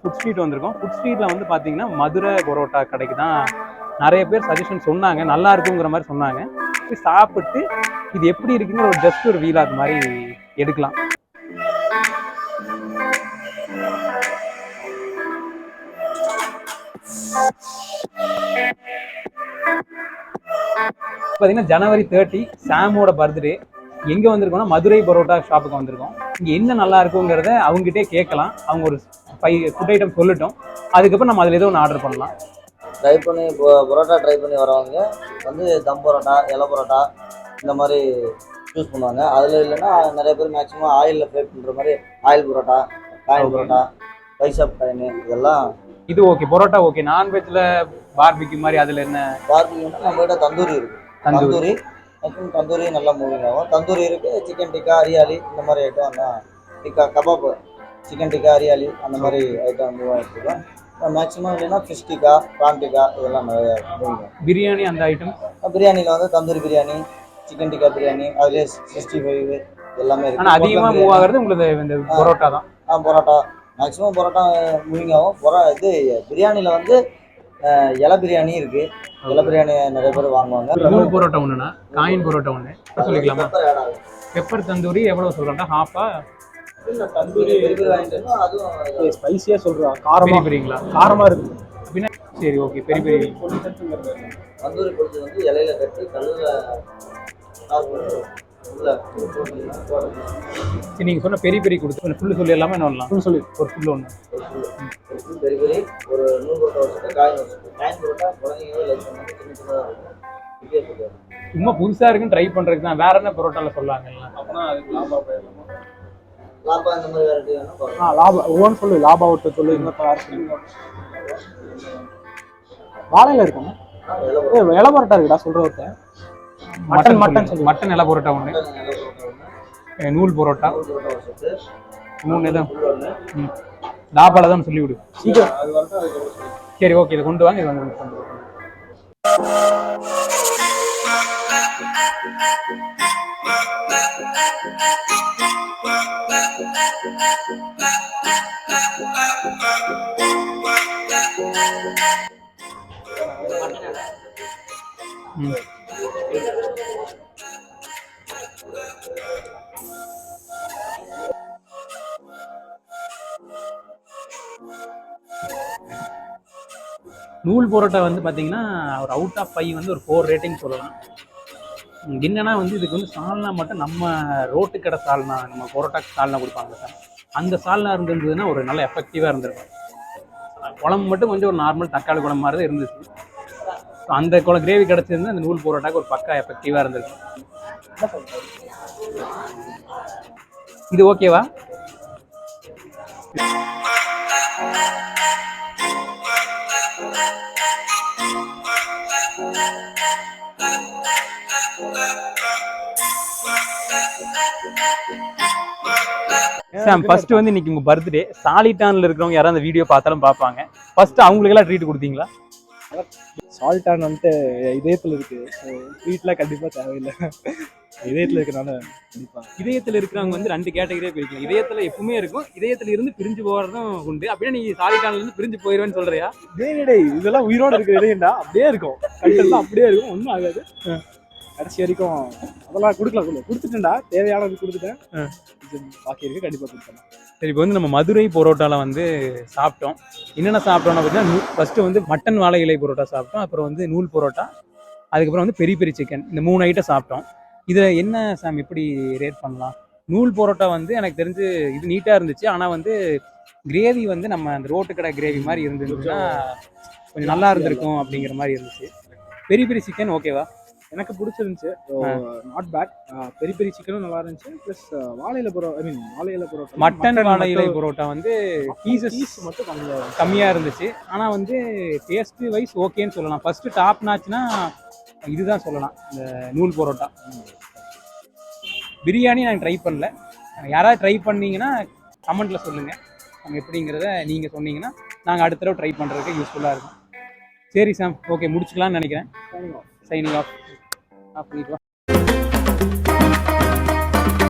Food street வந்திருக்கோம். Food ஸ்ட்ரீட்டில் வந்து பார்த்தீங்கன்னா மதுரை பரோட்டா கடைக்கு தான் நிறைய பேர் சஜஷன் சொன்னாங்க, நல்லா இருக்குங்கிற மாதிரி சொன்னாங்க. போய் சாப்பிட்டு இது எப்படி இருக்குங்கிற ஒரு ஜஸ்ட் ஒரு வீலாக் மாதிரி எடுக்கலாம். பார்த்தீங்கன்னா ஜனவரி 30 சாமோட பர்த்டே. எங்கே வந்திருக்கோம்னா மதுரை பரோட்டா ஷாப்புக்கு வந்திருக்கோம். இங்கே என்ன நல்லா இருக்குங்கிறத அவங்ககிட்டே கேட்கலாம். அவங்க ஒரு 5 ஃபுட் ஐட்டம் சொல்லட்டும், அதுக்கப்புறம் நம்ம அதில் ஏதோ ஒன்று ஆர்டர் பண்ணலாம். ட்ரை பண்ணி பரோட்டா ட்ரை பண்ணி வரவங்க வந்து தம் பரோட்டா, இலை பரோட்டா இந்த மாதிரி சூஸ் பண்ணுவாங்க. அதில் இல்லைன்னா நிறைய பேர் மேக்ஸிமம் ஆயிலில் ஃப்ரை பண்ணுற மாதிரி oil parotta, coin parotta, பைசாப் coin இதெல்லாம். இது ஓகே, பரோட்டா ஓகே. நான்வெஜ்ல பார்பிக்யூ மாதிரி அதில் என்ன? பார்பிக்யூன்னா நம்மகிட்ட தந்தூரி இருக்குது. தந்தூரி மேக்ஸிமம் தந்தூரி நல்லா மூவிங் ஆகும். தந்தூரி இருக்குது, சிக்கன் டிக்கா, ஹரியாலி இந்த மாதிரி ஐட்டம் எல்லாம். டிக்கா கபாப், சிக்கன் டிக்கா, ஹரியாலி அந்த மாதிரி ஐட்டம் மூவ் ஆகிட்டுருக்கோம். மேக்ஸிமம் இல்லைன்னா ஃபிஷ் டிக்கா, ப்ரான் டிக்கா இதெல்லாம் நிறைய மூவிங். பிரியாணி அந்த ஐட்டம், பிரியாணியில் வந்து தந்தூரி பிரியாணி, சிக்கன் டிக்கா பிரியாணி, அதுலேயே 65 எல்லாமே இருக்குது. ஆனால் அதிகமாக மூவ் ஆகிறது உங்களுக்கு இந்த பரோட்டா தான். பரோட்டா மேக்ஸிமம் பரோட்டா மூவிங் ஆகும். இது பிரியாணியில் வந்து இலை பிரியாணி இருக்குது. இலை பிரியாணி நிறைய பேர் வாங்குவாங்க. நூல் பரோட்டா ஒன்றுண்ணா, காயின் பரோட்டா ஒன்று சொல்லிக்கலாமா? பெப்பர் தந்தூரி எவ்வளோ சொல்கிறோம்னா ஹாஃபா? இல்லை தந்தூரி வாங்கிட்டு அதுவும் ஸ்பைசியாக சொல்கிறோம். காரமாக பெரியங்களா? காரமாக இருக்குது அப்படின்னா சரி ஓகே. பெரிய பெரிய தந்தூரி பொடிச்சு வந்து இலையில கட்டி கல்லில் சரி. நீங்கள் சொன்ன பெரிய பெரிய கொடுத்து ஃபுல்லு சொல்லி எல்லாமே என்ன பண்ணலாம்? ஃபுல் சொல்லி ஒரு ஃபுல்லு ஒன்று பெரிய பெரிய ஒரு 100 பரோட்டா வச்சுட்டு காயின் பரோட்டா குழந்தைங்க லைக் பண்ணி சின்ன சின்னதாக இருக்கும். சும்மா புதுசாக இருக்குன்னு ட்ரை பண்ணுறதுக்கு தான். வேற என்ன பரோட்டாவில் சொல்லாங்கல்ல? அப்படின்னா அதுக்கு லாபா போயிடலாமா? லாபா இந்த மாதிரி வெரைட்டி வேணும். லாபா ஒவ்வொன்று சொல்லு. லாபா விட்டு சொல்லு. இன்னொரு வாழையில இருக்கும். இலை பரோட்டா இருக்குடா சொல்கிற ஒருத்தன். மட்டன் இலை பரோட்டா ஒன்று, நூல் பரோட்டா 3 தான். லாபால தான் சொல்லி விடு சீக்கிரம். சரி ஓகே, இதை கொண்டு வாங்க. இது வந்து நூல் பரோட்டா வந்து பார்த்தீங்கன்னா ஒரு அவுட் ஆஃப் 5 வந்து ஒரு 4 ரேட்டிங் சொல்லலாம். என்னன்னா வந்து இதுக்கு வந்து சால்னா மட்டும் நம்ம ரோட்டு கடை சால்னா, நம்ம பரோட்டாக்கு சால்னா கொடுப்பாங்க சார், அந்த சால்னா இருந்ததுன்னா ஒரு நல்ல எஃபெக்டிவாக இருந்திருக்கும். குழம்பு மட்டும் கொஞ்சம் ஒரு நார்மல் தக்காளி குழம்பு மாதிரி தான் இருந்துச்சு. அந்த கிரேவி கிடச்சிருந்து அந்த நூல் பரோட்டாக்கு ஒரு பக்கா எஃபெக்டிவாக இருந்திருக்கும். இது ஓகேவா? சாம், ஃபர்ஸ்ட் வந்து இன்னைக்கு உங்க பர்த்டே. சாலிட்டான்ல இருக்கிறவங்க யாராவது அந்த வீடியோ பார்த்தாலும் பார்ப்பாங்க. ஃபர்ஸ்ட் அவங்களுக்கு எல்லாம் ட்ரீட் கொடுத்தீங்களா? சால்டான் வந்துட்டு இதயத்தில் இருக்கு. ட்ரீட்லாம் கண்டிப்பாக தேவையில்லை. இதயத்தில் இருக்கனால கண்டிப்பாக. இதயத்தில் இருக்கிறவங்க வந்து 2 கேட்டகரியாக பிரிக்கலாம். இதயத்தில் எப்பவுமே இருக்கும், இதயத்தில் இருந்து பிரிஞ்சு போகிறதும் உண்டு. அப்படியே நீ சாலிட்டான்ல இருந்து பிரிஞ்சு போயிடுவேன்னு சொல்றியா? இதெல்லாம் உயிரோடு இருக்கிற இதயம்டா, அப்படியே இருக்கும். கண்டெல்லாம் அப்படியே இருக்கும், ஒன்றும் ஆகாது. கடைசி வரைக்கும் அதெல்லாம் கொடுத்துட்டேன்டா, தேவையானது கொடுத்துட்டேன். பாக்கி இருக்கு, கண்டிப்பாக கொடுத்தேன். சரி, இப்போ வந்து நம்ம மதுரை பரோட்டாவில் வந்து சாப்பிட்டோம். என்னென்ன சாப்பிட்டோம்னா பார்த்தீங்கன்னா, ஃபஸ்ட்டு வந்து மட்டன் வாழை இலை பரோட்டா சாப்பிட்டோம். அப்புறம் வந்து நூல் பரோட்டா, அதுக்கப்புறம் வந்து பெரிய பெரிய சிக்கன். இந்த 3 ஐட்டம் சாப்பிட்டோம். இதில் என்ன சாம் எப்படி ரேட் பண்ணலாம்? நூல் பரோட்டா வந்து எனக்கு தெரிஞ்சு இது நீட்டாக இருந்துச்சு. ஆனால் வந்து கிரேவி வந்து நம்ம அந்த ரோட்டு கடை கிரேவி மாதிரி இருந்துச்சுன்னா கொஞ்சம் நல்லா இருந்திருக்கும் அப்படிங்கிற மாதிரி இருந்துச்சு. பெரிய பெரிய சிக்கன் ஓகேவா? எனக்கு பிடிச்சிருந்துச்சு, நாட் பேட். பெரிய பெரிய சிக்கனும் நல்லா இருந்துச்சு. ப்ளஸ் வாழை பரோட்டா, மட்டன் வாழை இலை பரோட்டா வந்து பீஸ் மட்டும் கம்மியாக இருந்துச்சு. ஆனால் வந்து டேஸ்ட் வைஸ் ஓகேன்னு சொல்லலாம். ஃபர்ஸ்ட் டாப் நாச்சுன்னா இதுதான் சொல்லலாம், இந்த நூல் பரோட்டா. பிரியாணி நாங்கள் ட்ரை பண்ணல. யாராவது ட்ரை பண்ணீங்கன்னா கமெண்ட்டில் சொல்லுங்கள். நாங்கள் எப்படிங்கிறத நீங்கள் சொன்னீங்கன்னா நாங்கள் அடுத்த தடவை ட்ரை பண்ணுறதுக்கு யூஸ்ஃபுல்லாக இருக்கும். சரி சாம், ஓகே முடிச்சுக்கலான்னு நினைக்கிறேன். Signing off. பண்ணிட்டு வா.